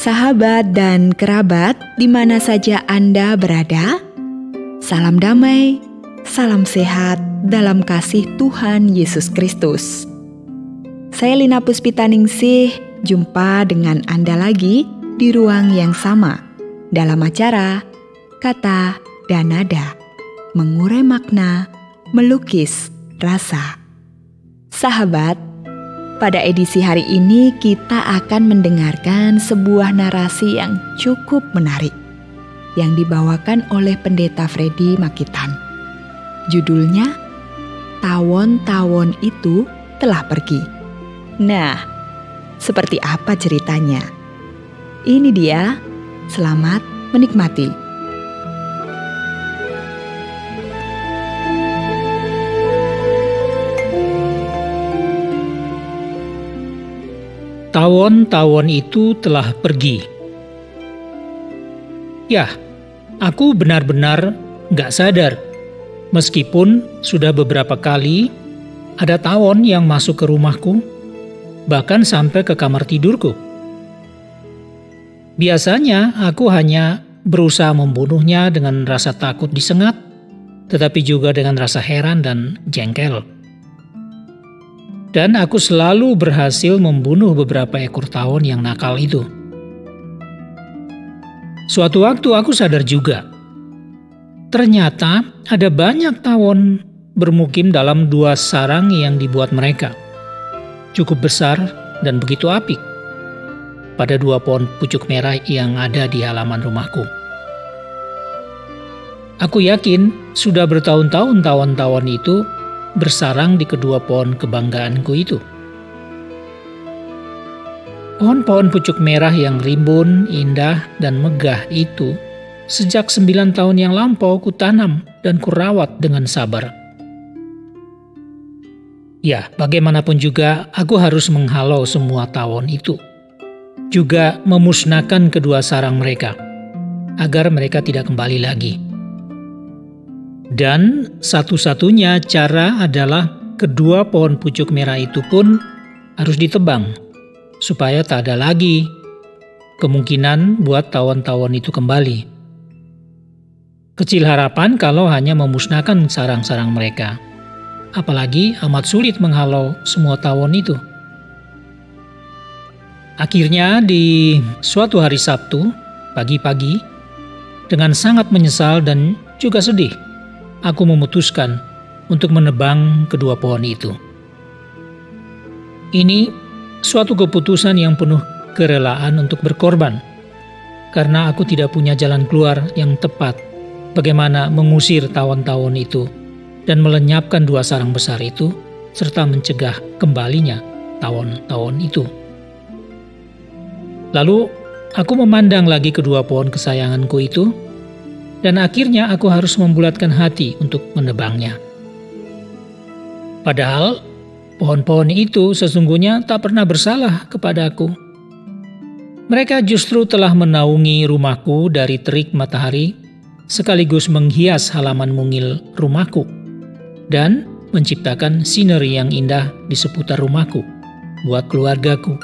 Sahabat dan kerabat di mana saja Anda berada, salam damai, salam sehat dalam kasih Tuhan Yesus Kristus. Saya Lina Puspitaningsih, jumpa dengan Anda lagi di ruang yang sama dalam acara Kata dan Nada, mengurai makna, melukis rasa. Sahabat, pada edisi hari ini kita akan mendengarkan sebuah narasi yang cukup menarik yang dibawakan oleh Pendeta Freddy Makitan. Judulnya, Tawon-tawon itu telah pergi. Nah, seperti apa ceritanya? Ini dia, selamat menikmati. Tawon-tawon itu telah pergi. Ya, aku benar-benar gak sadar. Meskipun sudah beberapa kali ada tawon yang masuk ke rumahku, bahkan sampai ke kamar tidurku. Biasanya aku hanya berusaha membunuhnya dengan rasa takut disengat, tetapi juga dengan rasa heran dan jengkel. Dan aku selalu berhasil membunuh beberapa ekor tawon yang nakal itu. Suatu waktu aku sadar juga, ternyata ada banyak tawon bermukim dalam 2 sarang yang dibuat mereka. Cukup besar dan begitu apik pada 2 pohon pucuk merah yang ada di halaman rumahku. Aku yakin sudah bertahun-tahun tawon-tawon itu bersarang di kedua pohon kebanggaanku itu. Pohon-pohon pucuk merah yang rimbun, indah, dan megah itu sejak 9 tahun yang lampau kutanam dan kurawat dengan sabar. Ya, bagaimanapun juga aku harus menghalau semua tawon itu. Juga memusnahkan kedua sarang mereka, agar mereka tidak kembali lagi. Dan satu-satunya cara adalah kedua pohon pucuk merah itu pun harus ditebang, supaya tak ada lagi kemungkinan buat tawon-tawon itu kembali. Kecil harapan kalau hanya memusnahkan sarang-sarang mereka. Apalagi amat sulit menghalau semua tawon itu. Akhirnya di suatu hari Sabtu, pagi-pagi, dengan sangat menyesal dan juga sedih, aku memutuskan untuk menebang kedua pohon itu. Ini suatu keputusan yang penuh kerelaan untuk berkorban, karena aku tidak punya jalan keluar yang tepat bagaimana mengusir tawon-tawon itu dan melenyapkan 2 sarang besar itu, serta mencegah kembalinya tawon-tawon itu. Lalu aku memandang lagi kedua pohon kesayanganku itu, dan akhirnya aku harus membulatkan hati untuk menebangnya. Padahal pohon-pohon itu sesungguhnya tak pernah bersalah kepadaku. Mereka justru telah menaungi rumahku dari terik matahari, sekaligus menghias halaman mungil rumahku, dan menciptakan sineri yang indah di seputar rumahku buat keluargaku.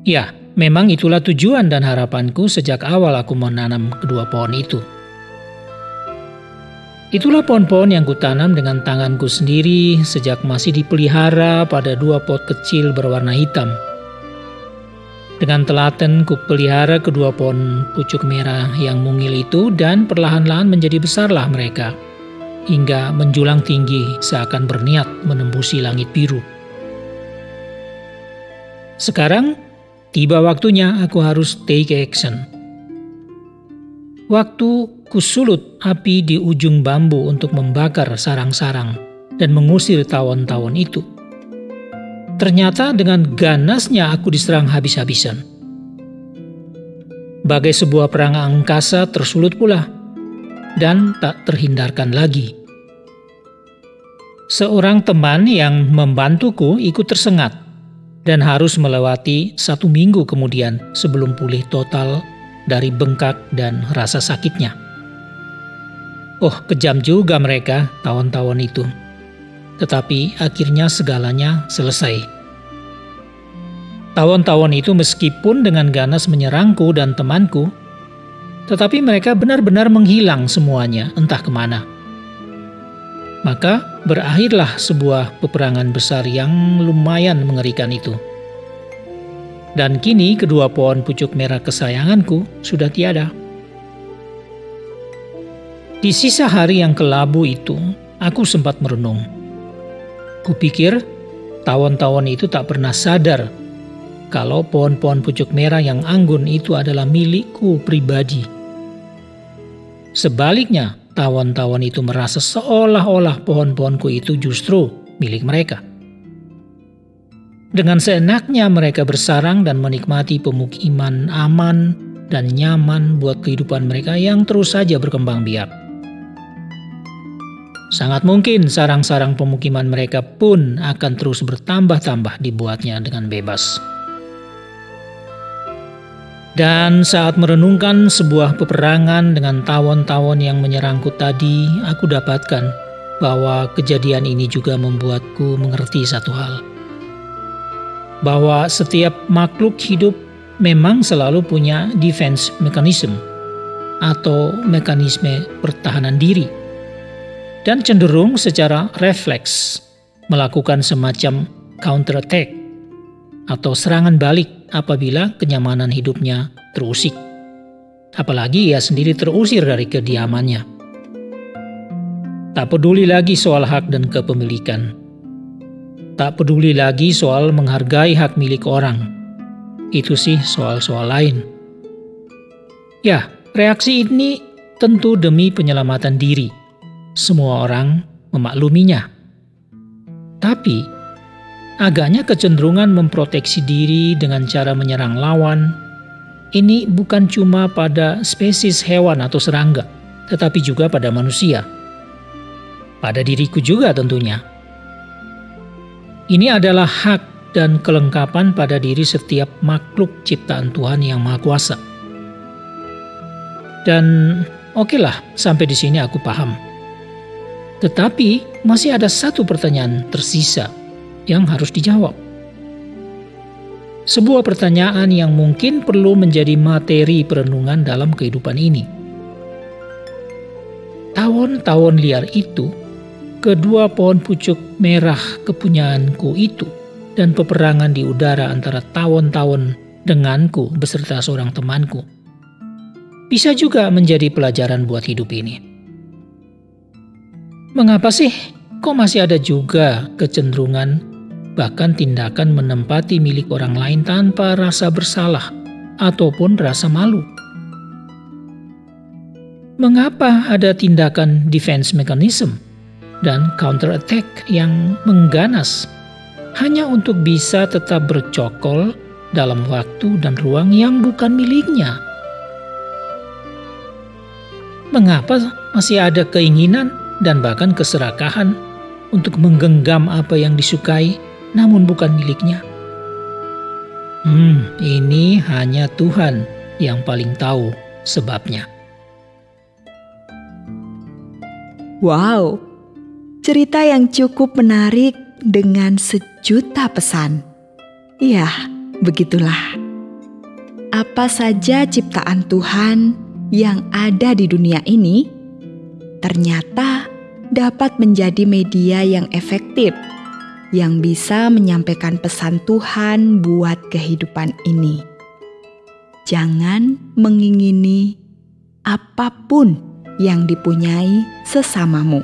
Ya, memang itulah tujuan dan harapanku sejak awal aku menanam kedua pohon itu. Itulah pohon-pohon yang kutanam dengan tanganku sendiri sejak masih dipelihara pada 2 pot kecil berwarna hitam. Dengan telaten kupelihara kedua pohon pucuk merah yang mungil itu, dan perlahan-lahan menjadi besarlah mereka, hingga menjulang tinggi seakan berniat menembusi langit biru. Sekarang tiba waktunya aku harus take action. Waktu kusulut api di ujung bambu untuk membakar sarang-sarang dan mengusir tawon-tawon itu. Ternyata dengan ganasnya aku diserang habis-habisan. Bagai sebuah perang angkasa tersulut pula, dan tak terhindarkan lagi. Seorang teman yang membantuku ikut tersengat, dan harus melewati 1 minggu kemudian sebelum pulih total dari bengkak dan rasa sakitnya. Oh, kejam juga mereka, tawon-tawon itu. Tetapi akhirnya segalanya selesai. Tawon-tawon itu meskipun dengan ganas menyerangku dan temanku, tetapi mereka benar-benar menghilang semuanya, entah kemana. Maka berakhirlah sebuah peperangan besar yang lumayan mengerikan itu. Dan kini kedua pohon pucuk merah kesayanganku sudah tiada. Di sisa hari yang kelabu itu, aku sempat merenung. Kupikir tawon-tawon itu tak pernah sadar kalau pohon-pohon pucuk merah yang anggun itu adalah milikku pribadi. Sebaliknya, tawon-tawon itu merasa seolah-olah pohon-pohonku itu justru milik mereka. Dengan seenaknya mereka bersarang dan menikmati pemukiman aman dan nyaman buat kehidupan mereka yang terus saja berkembang biak. Sangat mungkin sarang-sarang pemukiman mereka pun akan terus bertambah-tambah dibuatnya dengan bebas. Dan saat merenungkan sebuah peperangan dengan tawon-tawon yang menyerangku tadi, aku dapatkan bahwa kejadian ini juga membuatku mengerti satu hal. Bahwa setiap makhluk hidup memang selalu punya defense mechanism atau mekanisme pertahanan diri. Dan cenderung secara refleks melakukan semacam counter attack atau serangan balik apabila kenyamanan hidupnya terusik. Apalagi ia sendiri terusir dari kediamannya. Tak peduli lagi soal hak dan kepemilikan. Tak peduli lagi soal menghargai hak milik orang. Itu sih soal-soal lain. Ya, reaksi ini tentu demi penyelamatan diri. Semua orang memakluminya. Tapi, agaknya kecenderungan memproteksi diri dengan cara menyerang lawan, ini bukan cuma pada spesies hewan atau serangga, tetapi juga pada manusia. Pada diriku juga tentunya. Ini adalah hak dan kelengkapan pada diri setiap makhluk ciptaan Tuhan yang Maha Kuasa. Dan okelah, sampai di sini aku paham. Tetapi masih ada satu pertanyaan tersisa yang harus dijawab. Sebuah pertanyaan yang mungkin perlu menjadi materi perenungan dalam kehidupan ini. Tawon-tawon liar itu, kedua pohon pucuk merah kepunyaanku itu, dan peperangan di udara antara tawon-tawon denganku beserta seorang temanku, bisa juga menjadi pelajaran buat hidup ini. Mengapa sih kok masih ada juga kecenderungan bahkan tindakan menempati milik orang lain tanpa rasa bersalah ataupun rasa malu? Mengapa ada tindakan defense mechanism dan counter attack yang mengganas hanya untuk bisa tetap bercokol dalam waktu dan ruang yang bukan miliknya? Mengapa masih ada keinginan dan bahkan keserakahan untuk menggenggam apa yang disukai namun bukan miliknya? Ini hanya Tuhan yang paling tahu sebabnya. Wow, cerita yang cukup menarik dengan sejuta pesan. Ya, begitulah. Apa saja ciptaan Tuhan yang ada di dunia ini ternyata dapat menjadi media yang efektif, yang bisa menyampaikan pesan Tuhan buat kehidupan ini. Jangan mengingini apapun yang dipunyai sesamamu.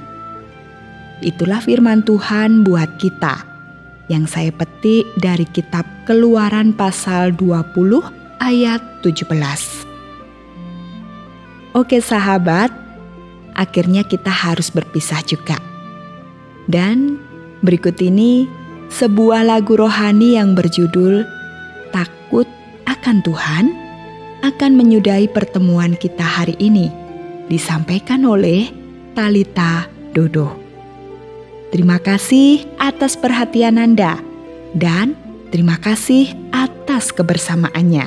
Itulah firman Tuhan buat kita, yang saya petik dari kitab Keluaran pasal 20 ayat 17. Oke sahabat, akhirnya kita harus berpisah juga. Dan berikut ini sebuah lagu rohani yang berjudul Takut akan Tuhan akan menyudahi pertemuan kita hari ini, disampaikan oleh Talita Dodo. Terima kasih atas perhatian Anda dan terima kasih atas kebersamaannya.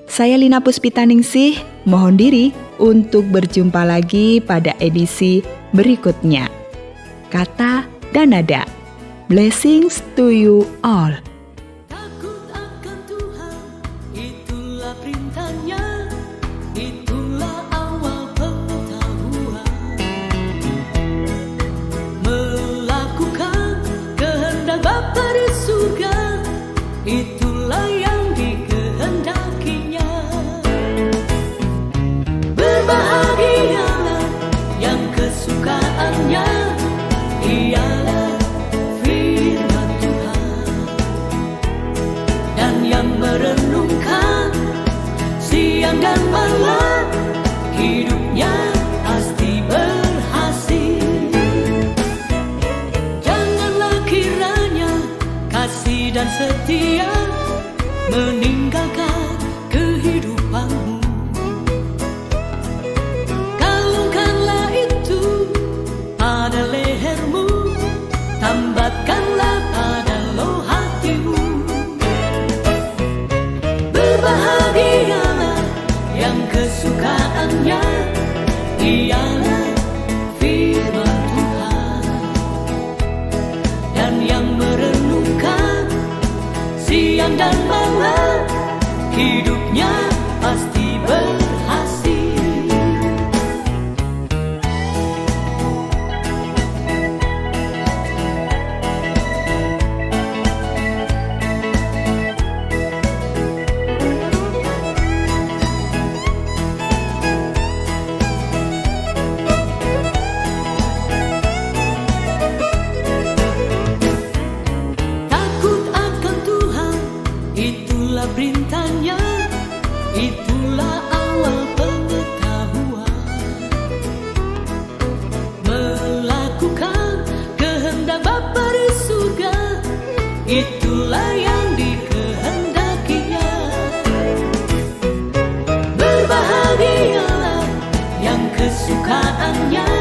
Saya Lina Puspitaningsih mohon diri untuk berjumpa lagi pada edisi berikutnya. Kata dan nada. Blessings to you all. Takut akan Bapa di surga, itulah yang dikehendakinya. Berbahagialah yang kesukaannya ialah firman Tuhan, dan yang merenungkan siang dan malam, hidupnya pasti berhasil. Janganlah kiranya kasih dan setia meninggalkan kehidupanmu. Kalungkanlah itu pada lehermu, tambatkanlah pada loh hatimu. Berbahagialah yang kesukaannya ialah firman Tuhan, dan yang merenungkan siang dan malam, hidupnya pasti berhasil. Itulah perintahnya, itulah awal pengetahuan. Melakukan kehendak Bapa di surga, itulah yang dikehendakinya. Berbahagialah yang kesukaannya